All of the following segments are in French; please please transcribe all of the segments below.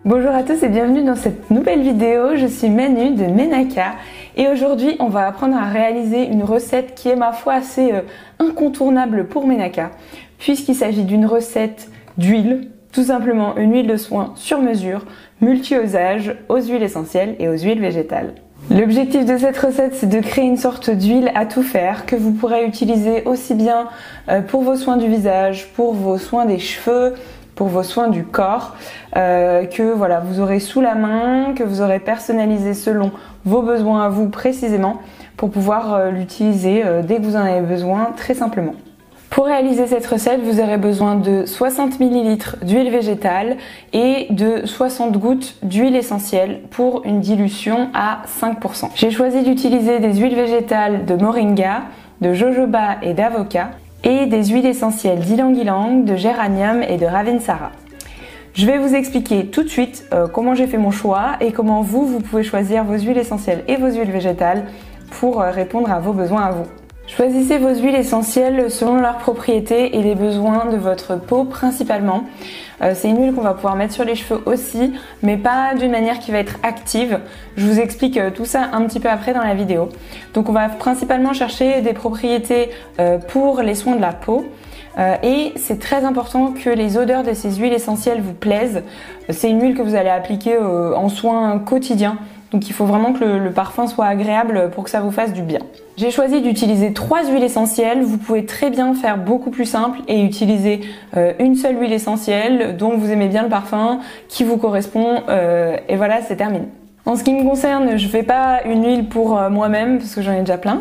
Bonjour à tous et bienvenue dans cette nouvelle vidéo, je suis Manu de Menaka et aujourd'hui on va apprendre à réaliser une recette qui est ma foi assez incontournable pour Menaka puisqu'il s'agit d'une recette d'huile, tout simplement une huile de soin sur mesure, multi-usage, aux huiles essentielles et aux huiles végétales. L'objectif de cette recette, c'est de créer une sorte d'huile à tout faire que vous pourrez utiliser aussi bien pour vos soins du visage, pour vos soins des cheveux, pour vos soins du corps, que voilà, vous aurez sous la main, que vous aurez personnalisé selon vos besoins à vous précisément pour pouvoir l'utiliser dès que vous en avez besoin très simplement. Pour réaliser cette recette, vous aurez besoin de 60 ml d'huile végétale et de 60 gouttes d'huile essentielle pour une dilution à 5%. J'ai choisi d'utiliser des huiles végétales de moringa, de jojoba et d'avocat et des huiles essentielles d'ylang-ylang, de géranium et de ravinsara. Je vais vous expliquer tout de suite comment j'ai fait mon choix et comment vous pouvez choisir vos huiles essentielles et vos huiles végétales pour répondre à vos besoins à vous. Choisissez vos huiles essentielles selon leurs propriétés et les besoins de votre peau principalement. C'est une huile qu'on va pouvoir mettre sur les cheveux aussi, mais pas d'une manière qui va être active. Je vous explique tout ça un petit peu après dans la vidéo. Donc on va principalement chercher des propriétés pour les soins de la peau. Et c'est très important que les odeurs de ces huiles essentielles vous plaisent. C'est une huile que vous allez appliquer en soins quotidiens. Donc il faut vraiment que le parfum soit agréable pour que ça vous fasse du bien. J'ai choisi d'utiliser 3 huiles essentielles. Vous pouvez très bien faire beaucoup plus simple et utiliser une seule huile essentielle dont vous aimez bien le parfum, qui vous correspond et voilà, c'est terminé. En ce qui me concerne, je fais pas une huile pour moi-même parce que j'en ai déjà plein,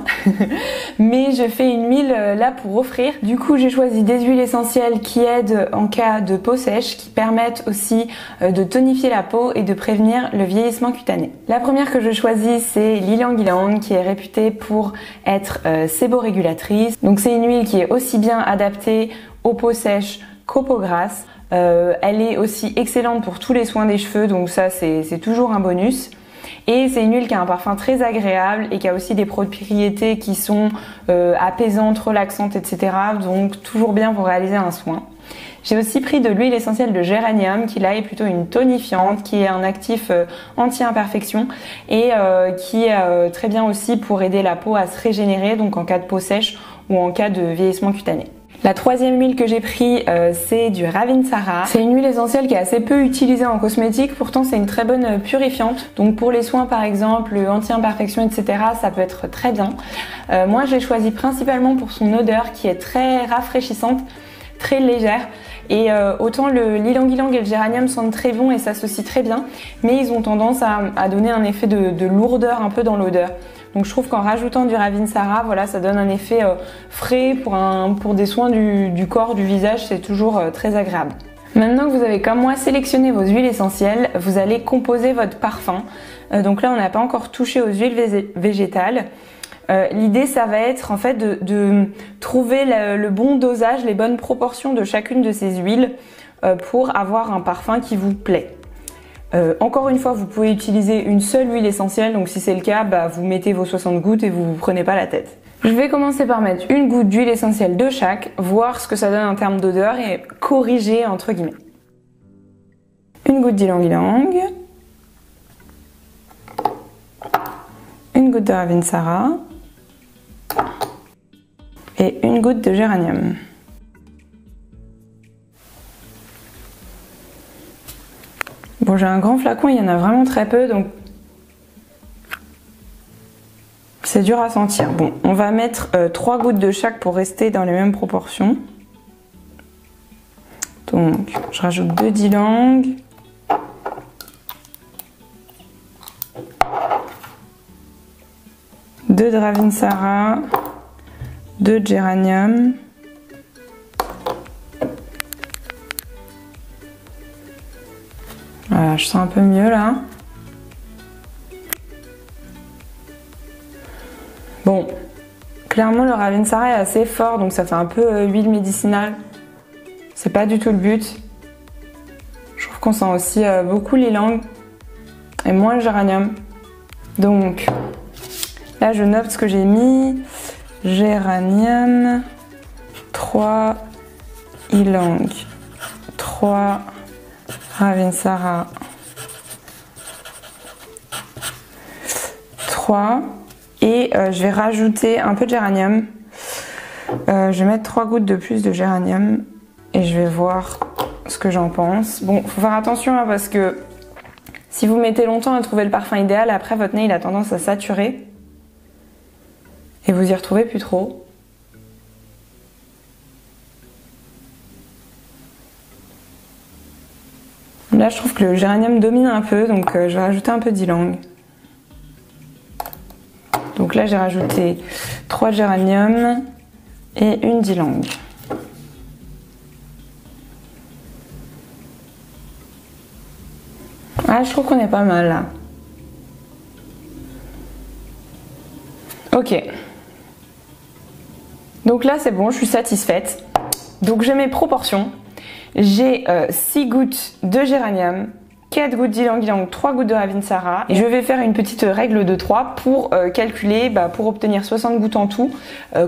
mais je fais une huile là pour offrir. Du coup, j'ai choisi des huiles essentielles qui aident en cas de peau sèche, qui permettent aussi de tonifier la peau et de prévenir le vieillissement cutané. La première que je choisis, c'est l'ylang-ylang qui est réputée pour être séborégulatrice. Donc c'est une huile qui est aussi bien adaptée aux peaux sèches qu'aux peaux grasses. Elle est aussi excellente pour tous les soins des cheveux, donc ça c'est toujours un bonus. Et c'est une huile qui a un parfum très agréable et qui a aussi des propriétés qui sont apaisantes, relaxantes, etc. Donc toujours bien pour réaliser un soin. J'ai aussi pris de l'huile essentielle de géranium qui là est plutôt une tonifiante, qui est un actif anti-imperfection et qui est très bien aussi pour aider la peau à se régénérer, donc en cas de peau sèche ou en cas de vieillissement cutané. La troisième huile que j'ai pris, c'est du ravinsara. C'est une huile essentielle qui est assez peu utilisée en cosmétique, pourtant c'est une très bonne purifiante. Donc pour les soins par exemple, anti-imperfection, etc., ça peut être très bien. Moi je l'ai choisi principalement pour son odeur qui est très rafraîchissante, très légère. Et autant l'ylang-ylang et le géranium sentent très bon et s'associent très bien, mais ils ont tendance à donner un effet de lourdeur un peu dans l'odeur. Donc je trouve qu'en rajoutant du ravinsara, voilà, ça donne un effet frais pour des soins du corps, du visage, c'est toujours très agréable. Maintenant que vous avez comme moi sélectionné vos huiles essentielles, vous allez composer votre parfum. Donc là on n'a pas encore touché aux huiles végétales. L'idée ça va être en fait de trouver le bon dosage, les bonnes proportions de chacune de ces huiles pour avoir un parfum qui vous plaît. Encore une fois, vous pouvez utiliser une seule huile essentielle, donc si c'est le cas, vous mettez vos 60 gouttes et vous prenez pas la tête. Je vais commencer par mettre une goutte d'huile essentielle de chaque, voir ce que ça donne en termes d'odeur et corriger entre guillemets. Une goutte d'ylang-ylang, une goutte de ravinsara et une goutte de géranium. Bon, j'ai un grand flacon, il y en a vraiment très peu, donc c'est dur à sentir. Bon, on va mettre 3 gouttes de chaque pour rester dans les mêmes proportions. Donc, je rajoute 2 d'ylang, deux de ravinsara, 2 de géranium. Voilà, je sens un peu mieux là. Bon, clairement le ravinsara est assez fort, donc ça fait un peu huile médicinale. C'est pas du tout le but. Je trouve qu'on sent aussi beaucoup l'ylang et moins le géranium. Donc là je note ce que j'ai mis. Géranium, 3 ylang, 3 ravinsara, 3 et je vais rajouter un peu de géranium. Je vais mettre 3 gouttes de plus de géranium et je vais voir ce que j'en pense. Bon, faut faire attention hein, parce que si vous mettez longtemps à trouver le parfum idéal, après votre nez il a tendance à saturer et vous y retrouvez plus trop. Là je trouve que le géranium domine un peu, donc je vais rajouter un peu d'ylang. Donc là j'ai rajouté 3 géranium et une d'ylang. Ah, je trouve qu'on est pas mal là. Ok. Donc là c'est bon, je suis satisfaite. Donc j'ai mes proportions. J'ai 6 gouttes de géranium, 4 gouttes d'ylang-ylang, 3 gouttes de Ravinsara. Et je vais faire une petite règle de 3 pour calculer, pour obtenir 60 gouttes en tout,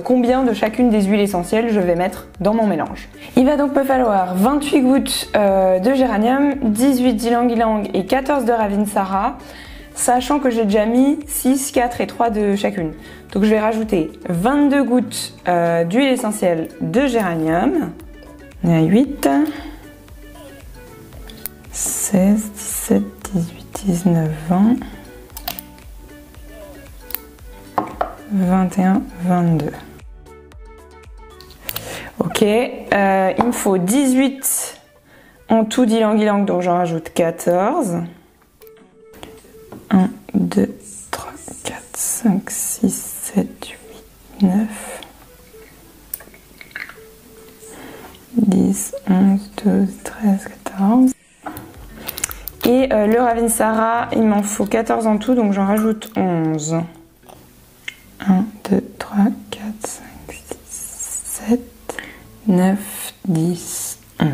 combien de chacune des huiles essentielles je vais mettre dans mon mélange. Il va donc me falloir 28 gouttes de géranium, 18 d'ylang-ylang et 14 de Ravinsara, sachant que j'ai déjà mis 6, 4 et 3 de chacune. Donc je vais rajouter 22 gouttes d'huile essentielle de géranium. On est à 8, 16, 17, 18, 19, 20, 21, 22. Ok, il me faut 18 en tout d'ylang-ylang, donc j'en rajoute 14. 1, 2, 3, 4, 5, 6, 7, 8, 9. 10, 11, 12, 13, 14. Et le Ravinsara, il m'en faut 14 en tout, donc j'en rajoute 11. 1, 2, 3, 4, 5, 6, 7, 9, 10, 11.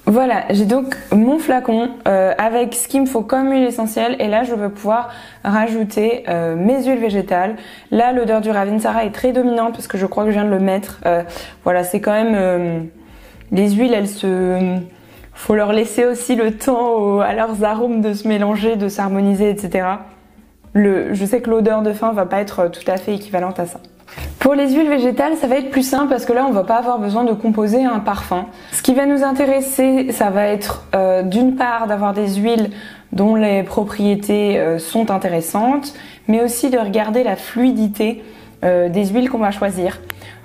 Voilà, j'ai donc mon flacon avec ce qu'il me faut comme huile essentielle et là je vais pouvoir rajouter mes huiles végétales. Là l'odeur du Ravinsara est très dominante parce que je crois que je viens de le mettre. Voilà, c'est quand même... les huiles, faut leur laisser aussi le temps à leurs arômes de se mélanger, de s'harmoniser, etc. Je sais que l'odeur de fin va pas être tout à fait équivalente à ça. Pour les huiles végétales, ça va être plus simple parce que là, on va pas avoir besoin de composer un parfum. Ce qui va nous intéresser, ça va être d'une part d'avoir des huiles dont les propriétés sont intéressantes, mais aussi de regarder la fluidité des huiles qu'on va choisir.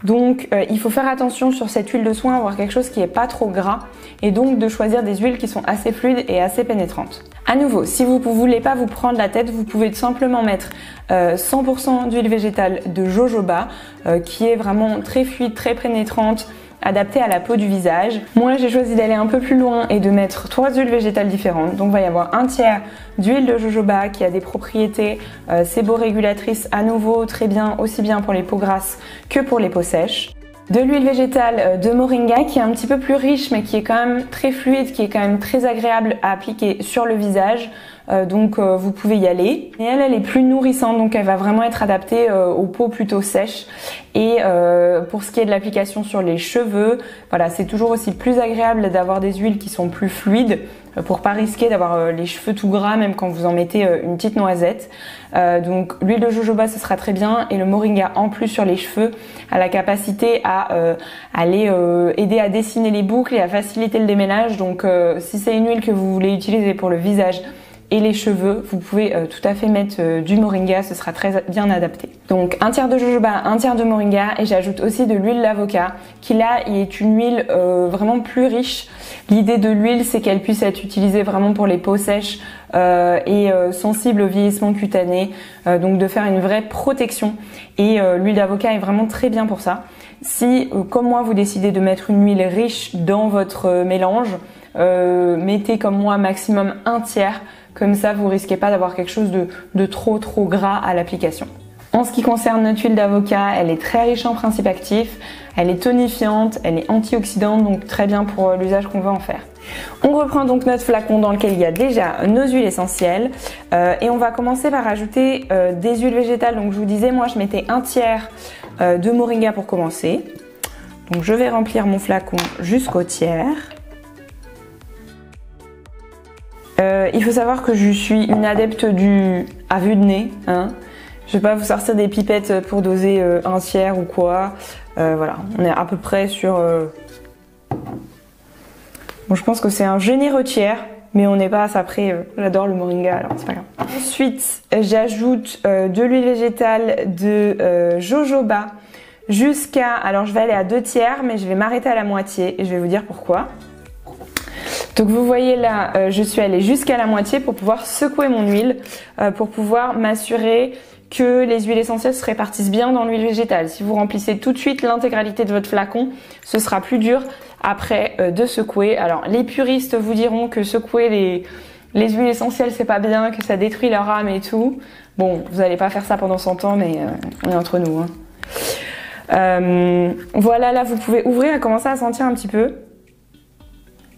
Donc il faut faire attention sur cette huile de soin, avoir quelque chose qui n'est pas trop gras et donc de choisir des huiles qui sont assez fluides et assez pénétrantes. À nouveau, si vous ne voulez pas vous prendre la tête, vous pouvez tout simplement mettre 100% d'huile végétale de jojoba qui est vraiment très fluide, très pénétrante, adaptée à la peau du visage. Moi j'ai choisi d'aller un peu plus loin et de mettre 3 huiles végétales différentes. Donc il va y avoir un tiers d'huile de jojoba qui a des propriétés séborégulatrices à nouveau très bien, aussi bien pour les peaux grasses que pour les peaux sèches. De l'huile végétale de moringa qui est un petit peu plus riche mais qui est quand même très fluide, qui est quand même très agréable à appliquer sur le visage. Donc vous pouvez y aller. Et elle est plus nourrissante, donc elle va vraiment être adaptée aux peaux plutôt sèches. Et pour ce qui est de l'application sur les cheveux, voilà, c'est toujours aussi plus agréable d'avoir des huiles qui sont plus fluides pour pas risquer d'avoir les cheveux tout gras même quand vous en mettez une petite noisette. Donc l'huile de jojoba ce sera très bien et le moringa en plus sur les cheveux a la capacité à aller aider à dessiner les boucles et à faciliter le démêlage. Donc si c'est une huile que vous voulez utiliser pour le visage et les cheveux, vous pouvez tout à fait mettre du moringa, ce sera très bien adapté. Donc un tiers de jojoba, un tiers de moringa et j'ajoute aussi de l'huile d'avocat qui là est une huile vraiment plus riche. L'idée de l'huile c'est qu'elle puisse être utilisée vraiment pour les peaux sèches et sensibles au vieillissement cutané, donc de faire une vraie protection et l'huile d'avocat est vraiment très bien pour ça. Si comme moi vous décidez de mettre une huile riche dans votre mélange, mettez comme moi maximum un tiers. Comme ça, vous risquez pas d'avoir quelque chose de trop gras à l'application. En ce qui concerne notre huile d'avocat, elle est très riche en principes actifs, elle est tonifiante, elle est antioxydante, donc très bien pour l'usage qu'on veut en faire. On reprend donc notre flacon dans lequel il y a déjà nos huiles essentielles et on va commencer par ajouter des huiles végétales. Donc je vous disais, moi je mettais un tiers de moringa pour commencer. Donc je vais remplir mon flacon jusqu'au tiers. Il faut savoir que je suis une adepte du à vue de nez, hein. Je vais pas vous sortir des pipettes pour doser un tiers ou quoi. Voilà, on est à peu près sur... Bon, je pense que c'est un généreux tiers, mais on n'est pas à ça près. J'adore le moringa, alors c'est pas grave. Ensuite, j'ajoute de l'huile végétale de jojoba jusqu'à... Alors je vais aller à 2 tiers, mais je vais m'arrêter à la moitié et je vais vous dire pourquoi. Donc vous voyez là, je suis allée jusqu'à la moitié pour pouvoir secouer mon huile, pour pouvoir m'assurer que les huiles essentielles se répartissent bien dans l'huile végétale. Si vous remplissez tout de suite l'intégralité de votre flacon, ce sera plus dur après de secouer. Alors les puristes vous diront que secouer les huiles essentielles c'est pas bien, que ça détruit leur âme et tout. Bon, vous n'allez pas faire ça pendant 100 ans, mais on est entre nous, hein. Voilà, là vous pouvez ouvrir et commencer à sentir un petit peu.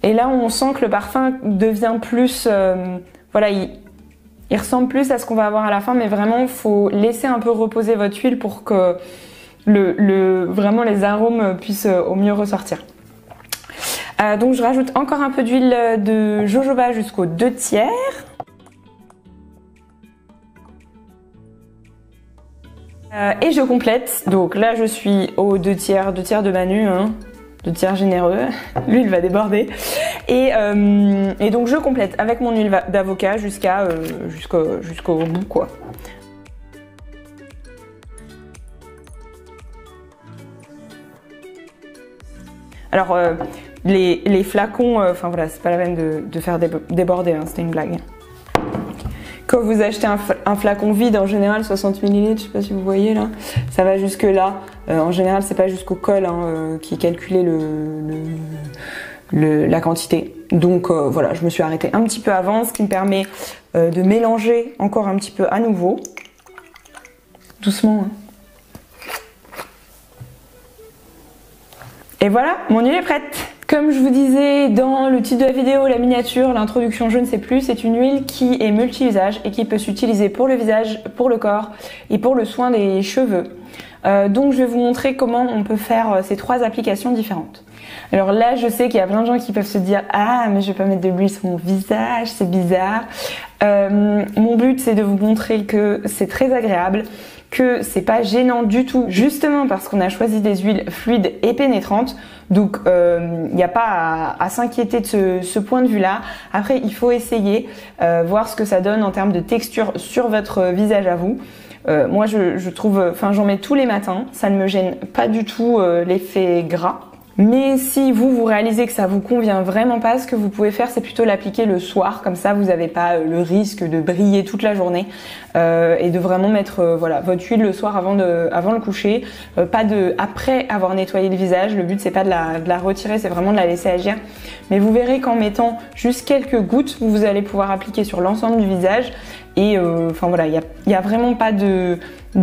Et là on sent que le parfum devient plus... voilà, il ressemble plus à ce qu'on va avoir à la fin, mais vraiment, il faut laisser un peu reposer votre huile pour que vraiment les arômes puissent au mieux ressortir. Donc je rajoute encore un peu d'huile de jojoba jusqu'aux 2 tiers. Et je complète. Donc là, je suis aux 2 tiers de Manu, hein. 2 tiers généreux. L'huile va déborder. Et donc je complète avec mon huile d'avocat jusqu'au bout, quoi. Alors les flacons, enfin voilà, c'est pas la peine de faire déborder, hein, c'était une blague. Quand vous achetez un flacon vide, en général 60 ml, je sais pas si vous voyez là, ça va jusque là. En général, c'est pas jusqu'au col hein, qui est calculé la quantité. Donc voilà, je me suis arrêtée un petit peu avant, ce qui me permet de mélanger encore un petit peu à nouveau. Doucement. Hein. Et voilà, mon huile est prête. Comme je vous disais dans le titre de la vidéo, la miniature, l'introduction je ne sais plus, c'est une huile qui est multi-usage et qui peut s'utiliser pour le visage, pour le corps et pour le soin des cheveux. Donc je vais vous montrer comment on peut faire ces 3 applications différentes. Alors là, je sais qu'il y a plein de gens qui peuvent se dire « Ah, mais je vais pas mettre de l'huile sur mon visage, c'est bizarre. » Mon but, c'est de vous montrer que c'est très agréable, que c'est pas gênant du tout, justement parce qu'on a choisi des huiles fluides et pénétrantes. Donc il n'y a pas à s'inquiéter de ce point de vue-là. Après, il faut essayer, voir ce que ça donne en termes de texture sur votre visage à vous. Moi, je trouve, enfin, j'en mets tous les matins. Ça ne me gêne pas du tout l'effet gras. Mais si vous réalisez que ça vous convient vraiment pas, ce que vous pouvez faire, c'est plutôt l'appliquer le soir. Comme ça, vous n'avez pas le risque de briller toute la journée et de vraiment mettre voilà, votre huile le soir avant le coucher. Pas après avoir nettoyé le visage. Le but, c'est pas de la retirer, c'est vraiment de la laisser agir. Mais vous verrez qu'en mettant juste quelques gouttes, vous allez pouvoir appliquer sur l'ensemble du visage. Et enfin voilà, il y a vraiment pas de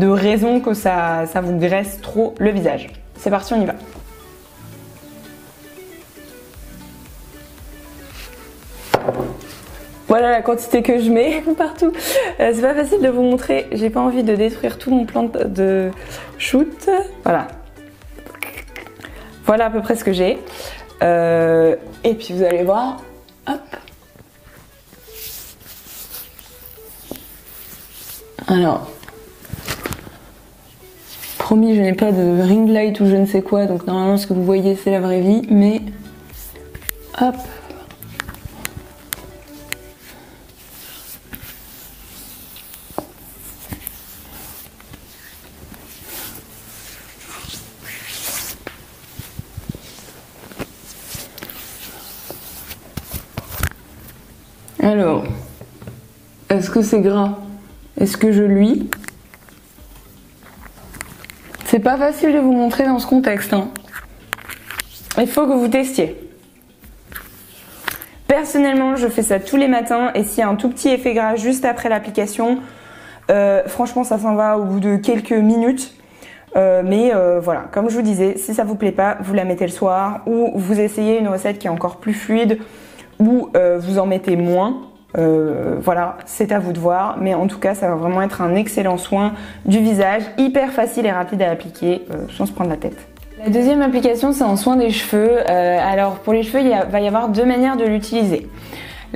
raison que ça vous graisse trop le visage. C'est parti, on y va. Voilà la quantité que je mets partout. C'est pas facile de vous montrer. J'ai pas envie de détruire tout mon plan de shoot. Voilà. Voilà à peu près ce que j'ai. Et puis vous allez voir. Hop. Alors. Promis, je n'ai pas de ring light ou je ne sais quoi. Donc normalement ce que vous voyez c'est la vraie vie. Mais. Hop. Alors, est-ce que c'est gras? Est-ce que je luis? C'est pas facile de vous montrer dans ce contexte, hein. Il faut que vous testiez. Personnellement, je fais ça tous les matins et s'il y a un tout petit effet gras juste après l'application, franchement ça s'en va au bout de quelques minutes. Mais voilà, comme je vous disais, si ça vous plaît pas, vous la mettez le soir ou vous essayez une recette qui est encore plus fluide ou vous en mettez moins. Voilà, c'est à vous de voir, mais en tout cas ça va vraiment être un excellent soin du visage, hyper facile et rapide à appliquer sans se prendre la tête. La deuxième application c'est en soin des cheveux. Alors pour les cheveux il va y avoir 2 manières de l'utiliser.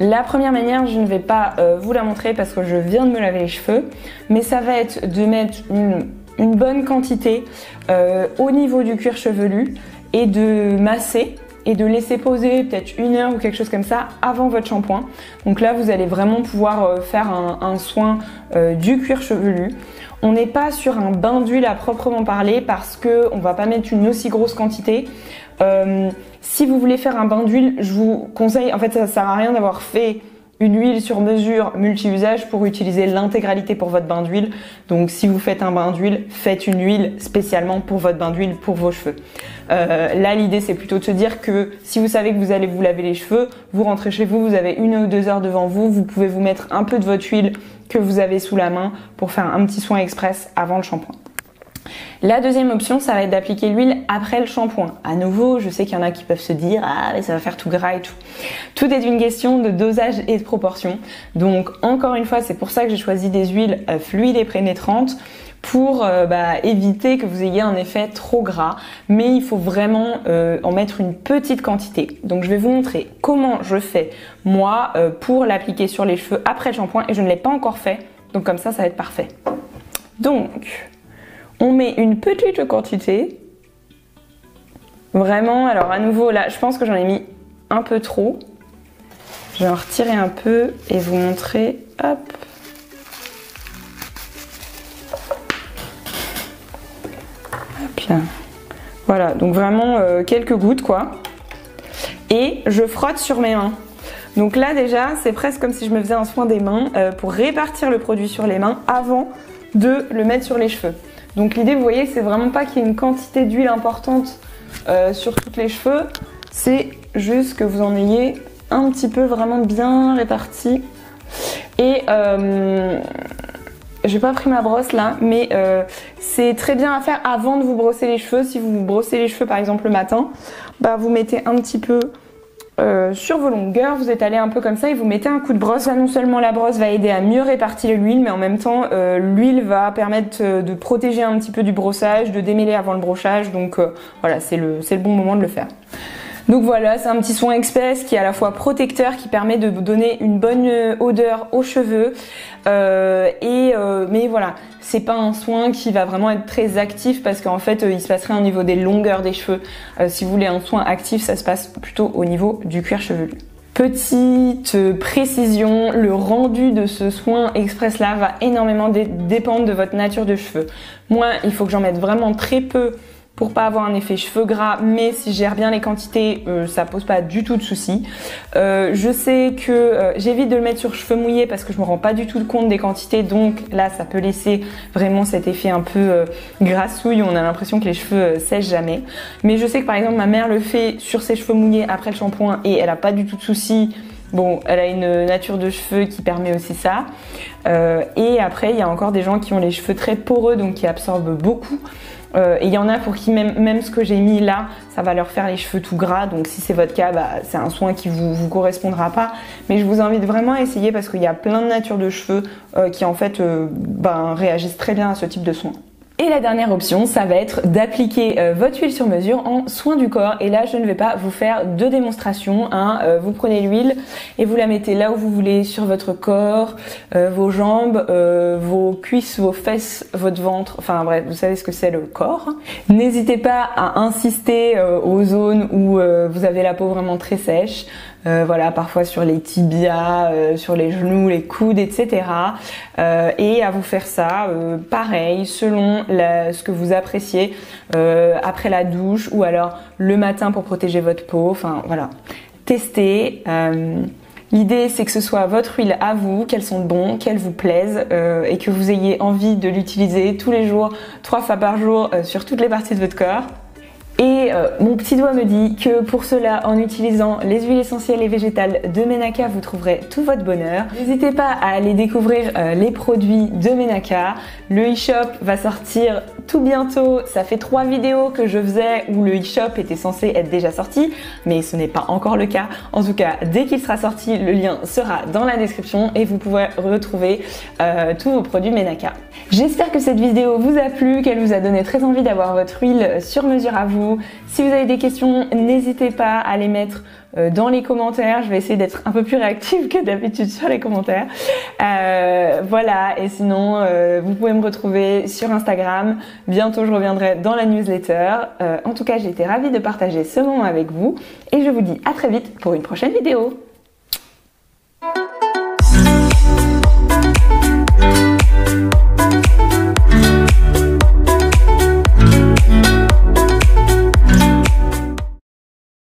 La première manière, je ne vais pas vous la montrer parce que je viens de me laver les cheveux, mais ça va être de mettre une bonne quantité au niveau du cuir chevelu et de masser et de laisser poser peut-être 1 heure ou quelque chose comme ça avant votre shampoing. Donc là, vous allez vraiment pouvoir faire un soin du cuir chevelu. On n'est pas sur un bain d'huile à proprement parler parce qu'on ne va pas mettre une aussi grosse quantité. Si vous voulez faire un bain d'huile, je vous conseille, en fait ça ne sert à rien d'avoir fait une huile sur mesure multi-usage pour utiliser l'intégralité pour votre bain d'huile. Donc si vous faites un bain d'huile, faites une huile spécialement pour votre bain d'huile, pour vos cheveux. Là l'idée c'est plutôt de se dire que si vous savez que vous allez vous laver les cheveux, vous rentrez chez vous, vous avez 1 ou 2 heures devant vous, vous pouvez vous mettre un peu de votre huile que vous avez sous la main pour faire un petit soin express avant le shampoing. La deuxième option, ça va être d'appliquer l'huile après le shampoing. À nouveau, je sais qu'il y en a qui peuvent se dire « Ah, mais ça va faire tout gras et tout ». Tout est une question de dosage et de proportion. Donc, encore une fois, c'est pour ça que j'ai choisi des huiles fluides et pénétrantes pour éviter que vous ayez un effet trop gras. Mais il faut vraiment en mettre une petite quantité. Donc, je vais vous montrer comment je fais, moi, pour l'appliquer sur les cheveux après le shampoing. Et je ne l'ai pas encore fait. Donc, comme ça va être parfait. Donc... on met une petite quantité, vraiment, alors à nouveau là je pense que j'en ai mis un peu trop. Je vais en retirer un peu et vous montrer, hop. Hop là. Voilà, donc vraiment quelques gouttes quoi. Et je frotte sur mes mains. Donc là déjà c'est presque comme si je me faisais un soin des mains pour répartir le produit sur les mains avant de le mettre sur les cheveux. Donc l'idée, vous voyez, c'est vraiment pas qu'il y ait une quantité d'huile importante sur tous les cheveux, c'est juste que vous en ayez un petit peu vraiment bien réparti. Et j'ai pas pris ma brosse là, mais c'est très bien à faire avant de vous brosser les cheveux. Si vous vous brossez les cheveux par exemple le matin, vous mettez un petit peu sur vos longueurs, vous étalez un peu comme ça et vous mettez un coup de brosse. Là, non seulement la brosse va aider à mieux répartir l'huile, mais en même temps l'huile va permettre de protéger un petit peu du brossage, de démêler avant le brossage. Donc voilà, c'est le bon moment de le faire. Donc voilà, c'est un petit soin express qui est à la fois protecteur, qui permet de vous donner une bonne odeur aux cheveux. Mais voilà, c'est pas un soin qui va vraiment être très actif parce qu'en fait, il se passerait au niveau des longueurs des cheveux. Si vous voulez un soin actif, ça se passe plutôt au niveau du cuir chevelu. Petite précision, le rendu de ce soin express là va énormément dépendre de votre nature de cheveux. Moi, il faut que j'en mette vraiment très peu pour pas avoir un effet cheveux gras, mais si je gère bien les quantités, ça pose pas du tout de soucis. Je sais que j'évite de le mettre sur cheveux mouillés parce que je me rends pas du tout compte des quantités, donc là ça peut laisser vraiment cet effet un peu grassouille, on a l'impression que les cheveux sèchent jamais. Mais je sais que par exemple ma mère le fait sur ses cheveux mouillés après le shampoing et elle a pas du tout de soucis. Bon, elle a une nature de cheveux qui permet aussi ça. Et après, il y a encore des gens qui ont les cheveux très poreux, donc qui absorbent beaucoup. Et il y en a pour qui même ce que j'ai mis là, ça va leur faire les cheveux tout gras. Donc si c'est votre cas, c'est un soin qui vous correspondra pas. Mais je vous invite vraiment à essayer parce qu'il y a plein de natures de cheveux qui en fait réagissent très bien à ce type de soin. Et la dernière option, ça va être d'appliquer votre huile sur mesure en soin du corps. Et là, je ne vais pas vous faire de démonstration. Vous prenez l'huile et vous la mettez là où vous voulez, sur votre corps, vos jambes, vos cuisses, vos fesses, votre ventre. Enfin bref, vous savez ce que c'est le corps. N'hésitez pas à insister aux zones où vous avez la peau vraiment très sèche. Voilà, parfois sur les tibias, sur les genoux, les coudes, etc. Et à vous faire ça, pareil, selon ce que vous appréciez, après la douche ou alors le matin pour protéger votre peau. Enfin voilà, testez. L'idée c'est que ce soit votre huile à vous, qu'elle sente bon, qu'elle vous plaise et que vous ayez envie de l'utiliser tous les jours, 3 fois par jour sur toutes les parties de votre corps. Et mon petit doigt me dit que pour cela, en utilisant les huiles essentielles et végétales de Menaka, vous trouverez tout votre bonheur. N'hésitez pas à aller découvrir les produits de Menaka. Le e-shop va sortir tout bientôt. Ça fait 3 vidéos que je faisais où le e-shop était censé être déjà sorti, mais ce n'est pas encore le cas. En tout cas, dès qu'il sera sorti, le lien sera dans la description et vous pourrez retrouver tous vos produits Menaka. J'espère que cette vidéo vous a plu, qu'elle vous a donné très envie d'avoir votre huile sur mesure à vous. Si vous avez des questions, n'hésitez pas à les mettre dans les commentaires. Je vais essayer d'être un peu plus réactive que d'habitude sur les commentaires. Voilà, et sinon vous pouvez me retrouver sur Instagram. Bientôt je reviendrai dans la newsletter. En tout cas, j'ai été ravie de partager ce moment avec vous et je vous dis à très vite pour une prochaine vidéo.